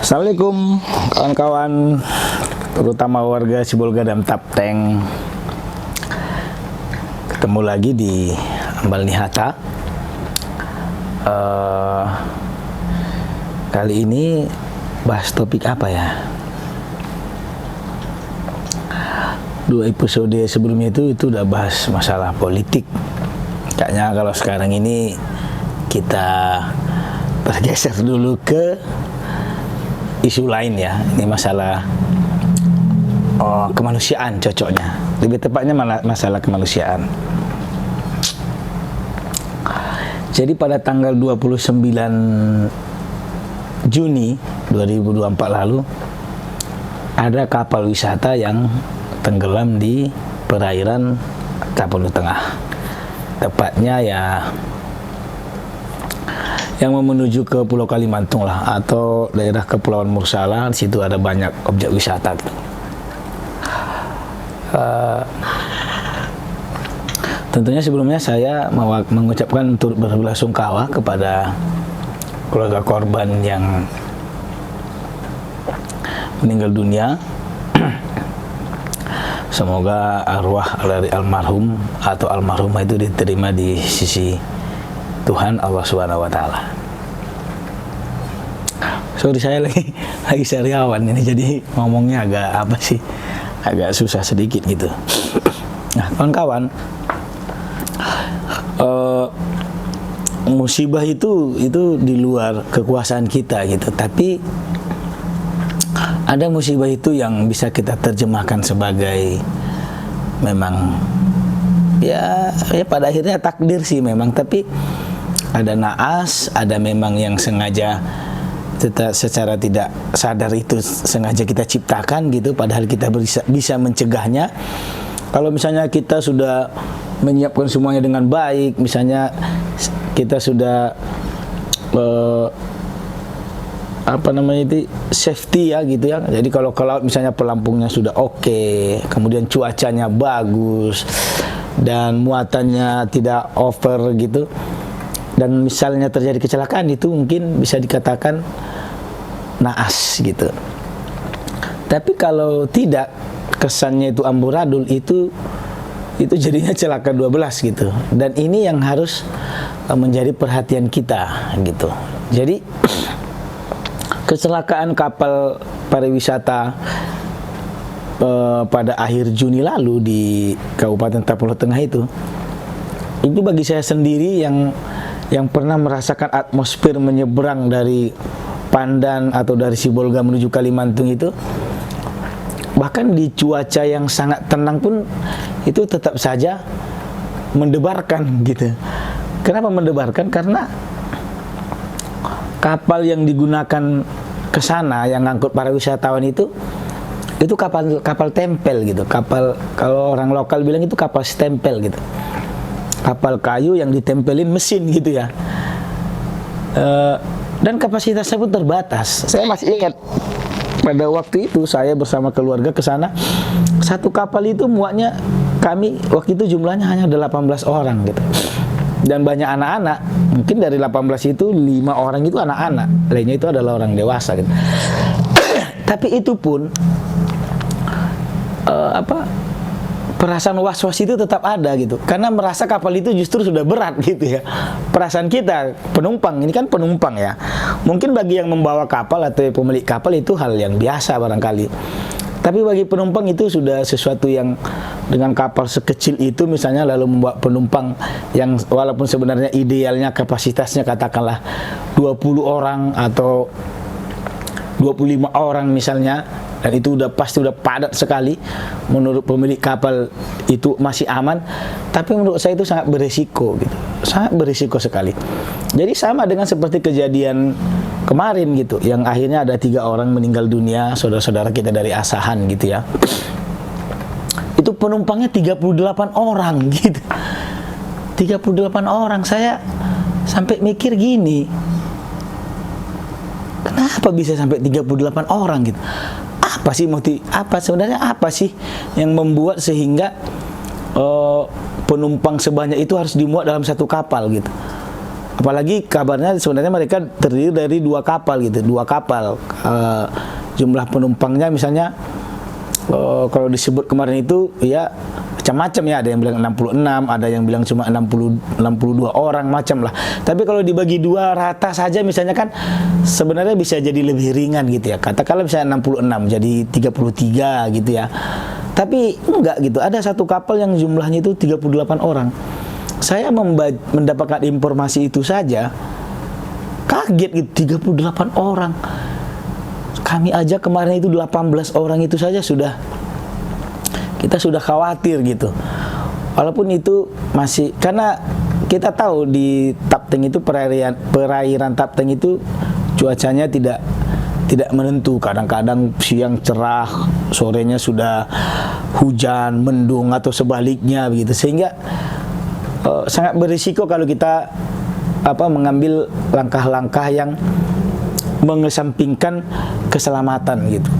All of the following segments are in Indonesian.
Assalamualaikum kawan-kawan, terutama warga Sibolga dan Tapteng. Ketemu lagi di Ambal Nihata. Kali ini bahas topik apa ya? Dua episode sebelumnya itu udah bahas masalah politik. Kayaknya kalau sekarang ini kita bergeser dulu ke isu lain ya. Ini masalah kemanusiaan cocoknya. Lebih tepatnya masalah kemanusiaan. Jadi pada tanggal 29 Juni 2024 lalu ada kapal wisata yang tenggelam di perairan Tapanuli Tengah. Tepatnya ya yang menuju ke Pulau Kalimantung lah, atau daerah Kepulauan Mursala. Di situ ada banyak objek wisata gitu. Tentunya sebelumnya saya mengucapkan turut berbelasungkawa kepada keluarga korban yang meninggal dunia. Semoga arwah dari almarhum atau almarhumah itu diterima di sisi Tuhan Allah Subhanahu wa Ta'ala. Sorry, saya lagi sariawan ini, jadi ngomongnya agak susah sedikit gitu. Nah, kawan-kawan, musibah itu di luar kekuasaan kita gitu, tapi ada musibah itu yang bisa kita terjemahkan sebagai memang ya pada akhirnya takdir sih memang, tapi ada naas, ada memang yang sengaja secara tidak sadar itu sengaja kita ciptakan gitu, padahal kita bisa mencegahnya. Kalau misalnya kita sudah menyiapkan semuanya dengan baik, misalnya kita sudah safety ya gitu ya. Jadi kalau ke laut misalnya pelampungnya sudah oke, kemudian cuacanya bagus dan muatannya tidak over gitu, dan misalnya terjadi kecelakaan, itu mungkin bisa dikatakan naas gitu. Tapi kalau tidak, kesannya itu amburadul, itu jadinya celaka 12 gitu. Dan ini yang harus menjadi perhatian kita gitu. Jadi kecelakaan kapal pariwisata pada akhir Juni lalu di Kabupaten Tapanuli Tengah itu bagi saya sendiri yang pernah merasakan atmosfer menyeberang dari Pandan atau dari Sibolga menuju Kalimantung itu, bahkan di cuaca yang sangat tenang pun itu tetap saja mendebarkan gitu. Kenapa mendebarkan? Karena kapal yang digunakan ke sana yang ngangkut para wisatawan itu kapal tempel gitu. Kapal, kalau orang lokal bilang itu kapal stempel gitu. Kapal kayu yang ditempelin mesin gitu ya. Dan kapasitasnya pun terbatas. Saya masih ingat pada waktu itu saya bersama keluarga ke sana. Satu kapal itu muatnya, kami waktu itu jumlahnya hanya ada 18 orang gitu. Dan banyak anak-anak. Mungkin dari 18 itu 5 orang itu anak-anak, lainnya itu adalah orang dewasa gitu. Tapi itu pun perasaan was-was itu tetap ada gitu, karena merasa kapal itu justru sudah berat gitu ya. Perasaan kita penumpang, ini kan penumpang ya, mungkin bagi yang membawa kapal atau pemilik kapal itu hal yang biasa barangkali, tapi bagi penumpang itu sudah sesuatu yang, dengan kapal sekecil itu misalnya lalu membawa penumpang yang walaupun sebenarnya idealnya kapasitasnya katakanlah 20 orang atau 25 orang misalnya, dan itu pasti udah padat sekali. Menurut pemilik kapal itu masih aman, tapi menurut saya itu sangat berisiko gitu, sangat berisiko sekali. Jadi sama dengan seperti kejadian kemarin gitu, yang akhirnya ada 3 orang meninggal dunia, saudara-saudara kita dari Asahan gitu ya. Itu penumpangnya 38 orang gitu. 38 orang, saya sampai mikir gini, kenapa bisa sampai 38 orang gitu? Sebenarnya apa sih yang membuat sehingga penumpang sebanyak itu harus dimuat dalam satu kapal gitu? Apalagi kabarnya sebenarnya mereka terdiri dari 2 kapal gitu, 2 kapal. Jumlah penumpangnya misalnya kalau disebut kemarin itu ya macam-macam ya, ada yang bilang 66, ada yang bilang cuma 62 orang, macam lah. Tapi kalau dibagi 2 rata saja misalnya kan sebenarnya bisa jadi lebih ringan gitu ya. Katakanlah misalnya 66 jadi 33 gitu ya. Tapi enggak gitu. Ada satu kapal yang jumlahnya itu 38 orang. Saya mendapatkan informasi itu saja kaget gitu, 38 orang. Kami aja kemarin itu 18 orang itu saja kita sudah khawatir gitu. Walaupun itu masih, karena kita tahu di Tapteng itu perairan Tapteng itu cuacanya tidak menentu. Kadang-kadang siang cerah, sorenya sudah hujan, mendung atau sebaliknya begitu. Sehingga sangat berisiko kalau kita mengambil langkah-langkah yang mengesampingkan keselamatan gitu.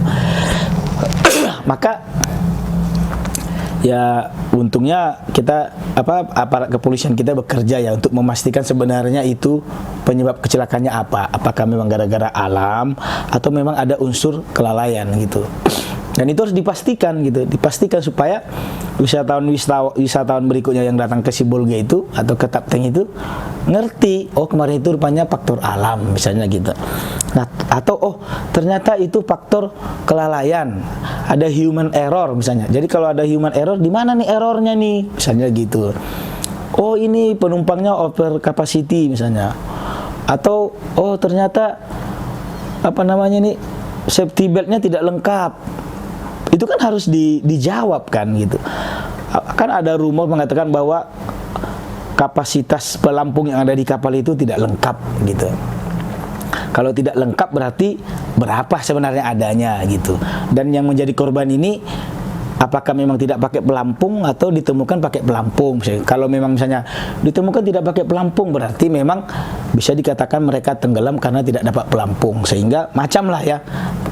Maka ya untungnya kita aparat kepolisian kita bekerja ya untuk memastikan sebenarnya itu penyebab kecelakaannya apa. Apakah memang gara-gara alam atau memang ada unsur kelalaian gitu. Dan itu harus dipastikan supaya wisatawan berikutnya yang datang ke Sibolga itu atau ke Tapteng itu ngerti, oh kemarin itu rupanya faktor alam misalnya gitu. Nah, atau ternyata itu faktor kelalaian, ada human error misalnya. Jadi kalau ada human error, di mana nih errornya nih misalnya gitu. Oh ini penumpangnya over capacity misalnya. Atau ternyata safety beltnya tidak lengkap. Itu kan harus dijawab kan gitu. Kan ada rumor mengatakan bahwa kapasitas pelampung yang ada di kapal itu tidak lengkap gitu. Kalau tidak lengkap berarti berapa sebenarnya adanya gitu. Dan yang menjadi korban ini apakah memang tidak pakai pelampung atau ditemukan pakai pelampung. Kalau memang misalnya ditemukan tidak pakai pelampung, berarti memang bisa dikatakan mereka tenggelam karena tidak dapat pelampung. Sehingga macam lah ya.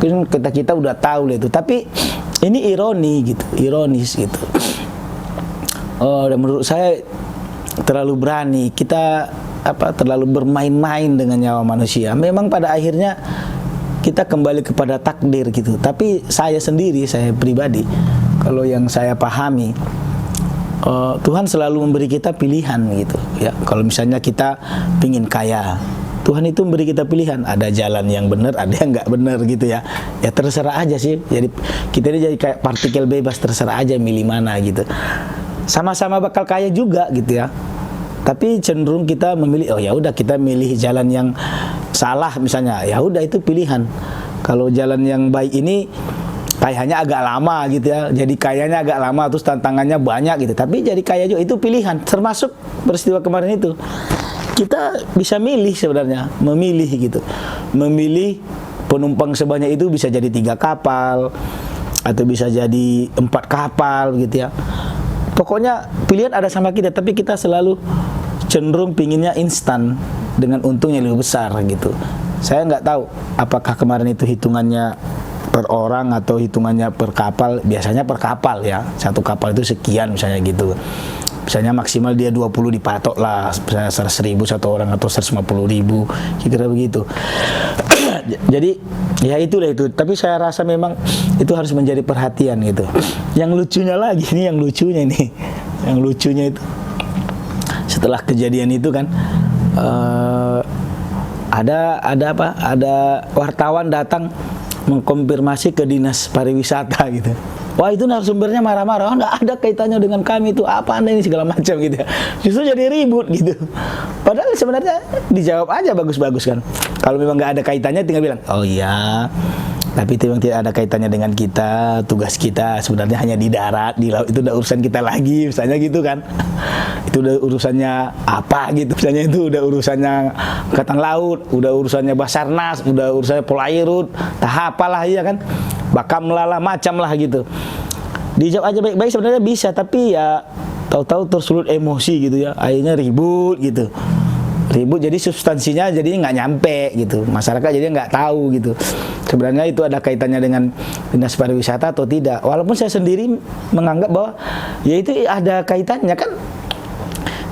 Mungkin kita udah tahu lah itu. Tapi ini ironis gitu. Dan menurut saya terlalu berani kita terlalu bermain-main dengan nyawa manusia. Memang pada akhirnya kita kembali kepada takdir gitu. Tapi saya pribadi, kalau yang saya pahami, Tuhan selalu memberi kita pilihan gitu ya. Kalau misalnya kita pingin kaya, Tuhan itu memberi kita pilihan, ada jalan yang benar, ada yang nggak benar gitu ya. Ya terserah aja sih. Jadi kita ini jadi kayak partikel bebas, terserah aja milih mana gitu. Sama-sama bakal kaya juga gitu ya. Tapi cenderung kita memilih, ya udah kita milih jalan yang salah misalnya, ya udah itu pilihan. Kalau jalan yang baik ini kayaknya agak lama gitu ya, jadi kayanya agak lama, terus tantangannya banyak gitu. Tapi jadi kaya juga itu pilihan. Termasuk peristiwa kemarin itu, kita bisa milih sebenarnya, memilih penumpang sebanyak itu bisa jadi 3 kapal atau bisa jadi 4 kapal gitu ya. Pokoknya pilihan ada sama kita, tapi kita selalu cenderung pinginnya instan dengan untung yang lebih besar gitu. Saya nggak tahu apakah kemarin itu hitungannya per orang atau hitungannya per kapal. Biasanya per kapal ya, satu kapal itu sekian misalnya gitu. Misalnya maksimal dia 20 dipatok lah, misalnya 100.000 satu orang atau 150.000, kira-kira begitu. Jadi ya itulah itu. Tapi saya rasa memang itu harus menjadi perhatian gitu. Yang lucunya lagi nih, yang lucunya itu setelah kejadian itu kan ada wartawan datang mengkonfirmasi ke dinas pariwisata gitu. Wah itu narasumbernya marah-marah, nggak ada kaitannya dengan kami itu, apa anda ini segala macam gitu ya. Justru jadi ribut gitu. Padahal sebenarnya dijawab aja bagus-bagus kan. Kalau memang nggak ada kaitannya tinggal bilang, oh iya, tapi itu memang tidak ada kaitannya dengan kita, tugas kita sebenarnya hanya di darat, di laut itu udah urusan kita lagi, misalnya gitu kan. Itu udah urusannya apa gitu, misalnya itu udah urusannya Angkatan Laut, udah urusannya Basarnas, udah urusannya Polairut, apalah ya kan, Bakamla lah, macam lah gitu. Dijawab aja baik-baik sebenarnya bisa, tapi ya tahu-tahu tersulut emosi gitu ya, akhirnya ribut gitu. Ribut jadi substansinya jadinya nggak nyampe gitu, masyarakat jadi nggak tahu gitu sebenarnya itu ada kaitannya dengan dinas pariwisata atau tidak. Walaupun saya sendiri menganggap bahwa ya itu ada kaitannya kan.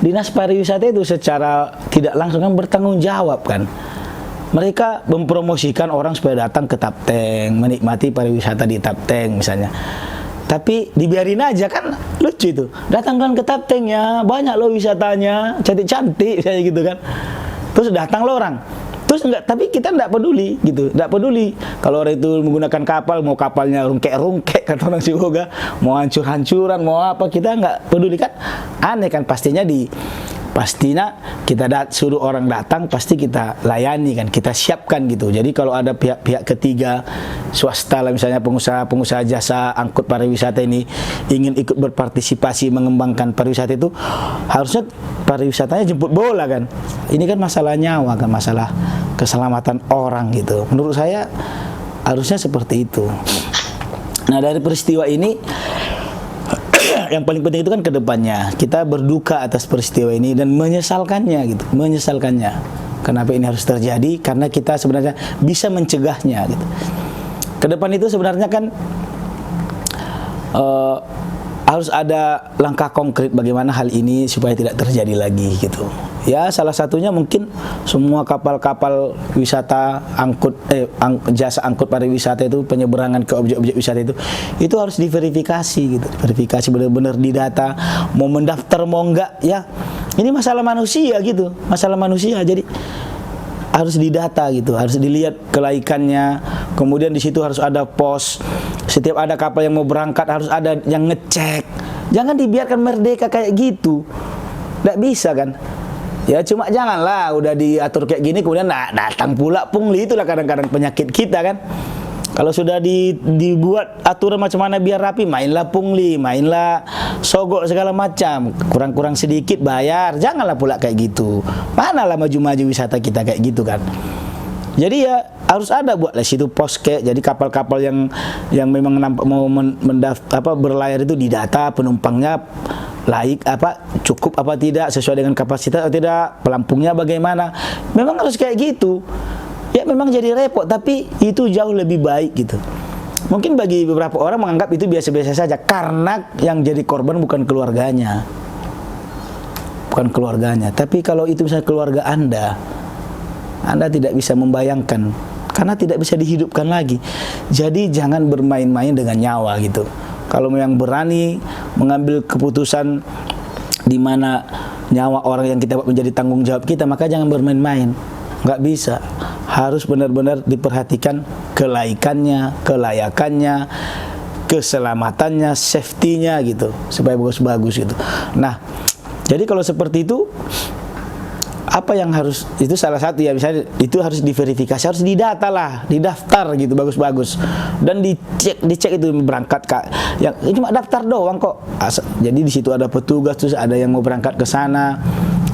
Dinas pariwisata itu secara tidak langsung kan bertanggung jawab kan. Mereka mempromosikan orang supaya datang ke Tapteng, menikmati pariwisata di Tapteng misalnya. Tapi dibiarin aja kan, lucu itu. Datangkan ke Tapteng ya, banyak loh wisatanya, cantik-cantik kayak gitu kan. Terus datang loh orang. Terus enggak, tapi kita enggak peduli gitu, enggak peduli. Kalau orang itu menggunakan kapal, mau kapalnya rungkek-rungkek kata orang Sibolga, mau hancur-hancuran, mau apa, kita enggak peduli kan. Aneh kan, pastinya kita suruh orang datang, pasti kita layani kan, kita siapkan gitu. Jadi kalau ada pihak-pihak ketiga, swasta lah misalnya, pengusaha jasa angkut pariwisata ini ingin ikut berpartisipasi mengembangkan pariwisata itu, harusnya pariwisatanya jemput bola kan. Ini kan masalah nyawa kan, masalah keselamatan orang gitu. Menurut saya harusnya seperti itu. Nah, dari peristiwa ini yang paling penting itu kan ke depannya kita berduka atas peristiwa ini dan menyesalkannya gitu, menyesalkannya. Kenapa ini harus terjadi? Karena kita sebenarnya bisa mencegahnya gitu. Ke depan itu sebenarnya kan harus ada langkah konkret bagaimana hal ini supaya tidak terjadi lagi gitu. Ya, salah satunya mungkin semua kapal-kapal wisata jasa angkut pariwisata itu, penyeberangan ke objek-objek wisata itu harus diverifikasi gitu. Verifikasi benar-benar didata, mau mendaftar mau enggak ya. Ini masalah manusia gitu, masalah manusia. Jadi harus didata gitu, harus dilihat kelaikannya. Kemudian di situ harus ada pos. Setiap ada kapal yang mau berangkat harus ada yang ngecek. Jangan dibiarkan merdeka kayak gitu. Nggak bisa kan? Ya cuma janganlah udah diatur kayak gini kemudian datang pula pungli. Itulah kadang-kadang penyakit kita kan. Kalau sudah dibuat aturan macam mana biar rapi, mainlah pungli, mainlah sogok segala macam. Kurang-kurang sedikit bayar, janganlah pula kayak gitu. Manalah maju-maju wisata kita kayak gitu kan. Jadi ya harus ada buatlah situ pos kayak, jadi kapal-kapal yang memang nampak mau berlayar itu didata penumpangnya laik cukup apa tidak, sesuai dengan kapasitas atau tidak, pelampungnya bagaimana. Memang harus kayak gitu. Ya memang jadi repot, tapi itu jauh lebih baik gitu. Mungkin bagi beberapa orang menganggap itu biasa-biasa saja karena yang jadi korban bukan keluarganya. Bukan keluarganya, tapi kalau itu misalnya keluarga Anda tidak bisa membayangkan karena tidak bisa dihidupkan lagi. Jadi jangan bermain-main dengan nyawa gitu. Kalau yang berani mengambil keputusan di mana nyawa orang yang kita buat menjadi tanggung jawab kita, maka jangan bermain-main. Nggak bisa. Harus benar-benar diperhatikan kelaikannya, kelayakannya, keselamatannya, safety-nya gitu, supaya bagus-bagus gitu. Nah, jadi kalau seperti itu, apa yang harus, itu salah satu ya, misalnya itu harus diverifikasi, harus didata lah, didaftar gitu bagus-bagus, dan dicek itu berangkat kak, yang cuma daftar doang kok. Jadi di situ ada petugas, terus ada yang mau berangkat ke sana,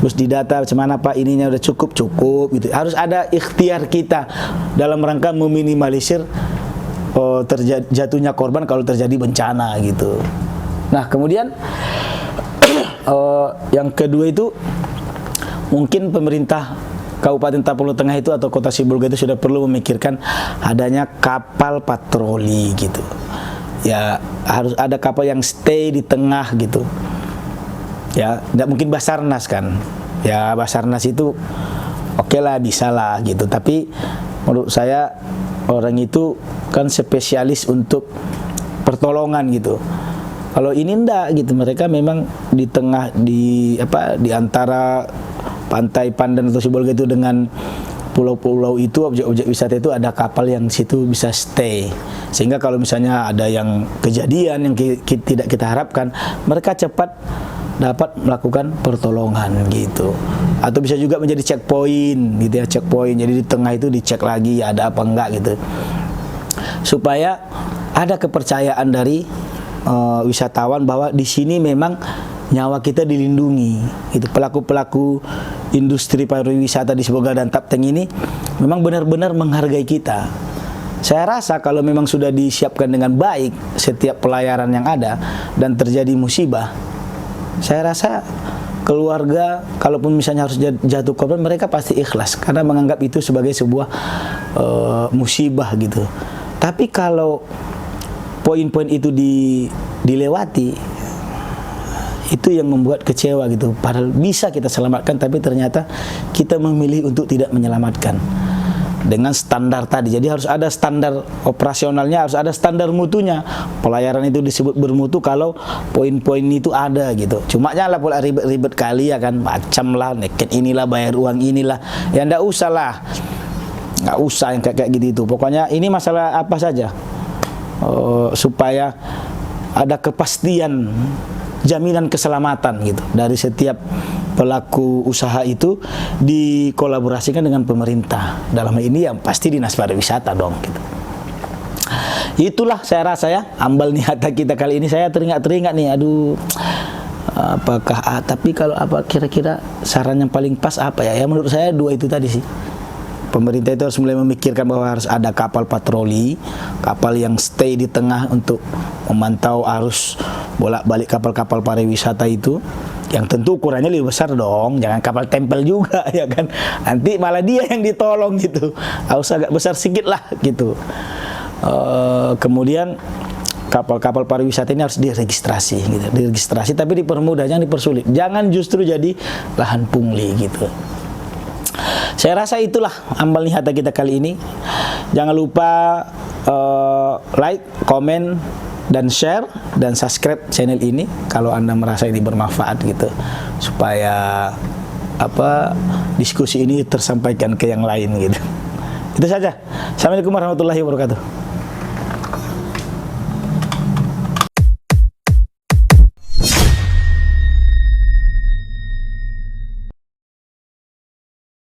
terus didata macam mana Pak, ininya udah cukup gitu. Harus ada ikhtiar kita dalam rangka meminimalisir jatuhnya korban kalau terjadi bencana gitu. Nah kemudian yang kedua itu mungkin pemerintah Kabupaten Tapalo Tengah itu atau Kota Sibolga itu sudah perlu memikirkan adanya kapal patroli gitu. Ya harus ada kapal yang stay di tengah gitu. Ya tidak mungkin Basarnas kan. Ya Basarnas itu oke lah, bisa lah gitu. Tapi menurut saya orang itu kan spesialis untuk pertolongan gitu. Kalau ini enggak gitu, mereka memang di tengah di antara pantai Pandan atau Sibolga itu dengan pulau-pulau itu, objek-objek wisata itu ada kapal yang situ bisa stay. Sehingga kalau misalnya ada yang kejadian yang tidak kita harapkan, mereka cepat dapat melakukan pertolongan gitu. Atau bisa juga menjadi checkpoint gitu ya, checkpoint. Jadi di tengah itu dicek lagi ya ada apa enggak gitu. Supaya ada kepercayaan dari wisatawan bahwa di sini memang nyawa kita dilindungi. Itu pelaku-pelaku industri pariwisata di Sibolga dan Tapteng ini memang benar-benar menghargai kita. Saya rasa kalau memang sudah disiapkan dengan baik setiap pelayaran yang ada dan terjadi musibah, saya rasa keluarga kalaupun misalnya harus jatuh korban, mereka pasti ikhlas karena menganggap itu sebagai sebuah musibah gitu. Tapi kalau poin-poin itu dilewati, Itu yang membuat kecewa gitu. Padahal bisa kita selamatkan, tapi ternyata kita memilih untuk tidak menyelamatkan dengan standar tadi. Jadi harus ada standar operasionalnya, harus ada standar mutunya. Pelayaran itu disebut bermutu kalau poin-poin itu ada gitu. Cuma janganlah pula ribet-ribet kali ya kan, macam lah, neket inilah, bayar uang inilah. Ya ndak usah lah, nggak usah yang kayak gitu itu. Pokoknya ini masalah apa saja, supaya ada kepastian, jaminan keselamatan gitu dari setiap pelaku usaha itu dikolaborasikan dengan pemerintah. Dalam hal ini yang pasti Dinas Pariwisata dong gitu. Itulah saya rasa ya ambal niata kita kali ini. Saya teringat nih, aduh, apakah tapi kalau apa kira-kira saran yang paling pas apa ya? Ya menurut saya dua itu tadi sih. Pemerintah itu harus mulai memikirkan bahwa harus ada kapal patroli, kapal yang stay di tengah untuk memantau arus bolak-balik kapal-kapal pariwisata itu, yang tentu ukurannya lebih besar dong, jangan kapal tempel juga ya kan, nanti malah dia yang ditolong gitu, harus agak besar sedikit lah gitu. Kemudian kapal-kapal pariwisata ini harus diregistrasi gitu, diregistrasi tapi dipermudah, jangan dipersulit, jangan justru jadi lahan pungli gitu. Saya rasa itulah ambal nihata kita kali ini. Jangan lupa like, komen, dan share dan subscribe channel ini kalau Anda merasa ini bermanfaat gitu, supaya diskusi ini tersampaikan ke yang lain gitu. Itu saja. Assalamualaikum warahmatullahi wabarakatuh.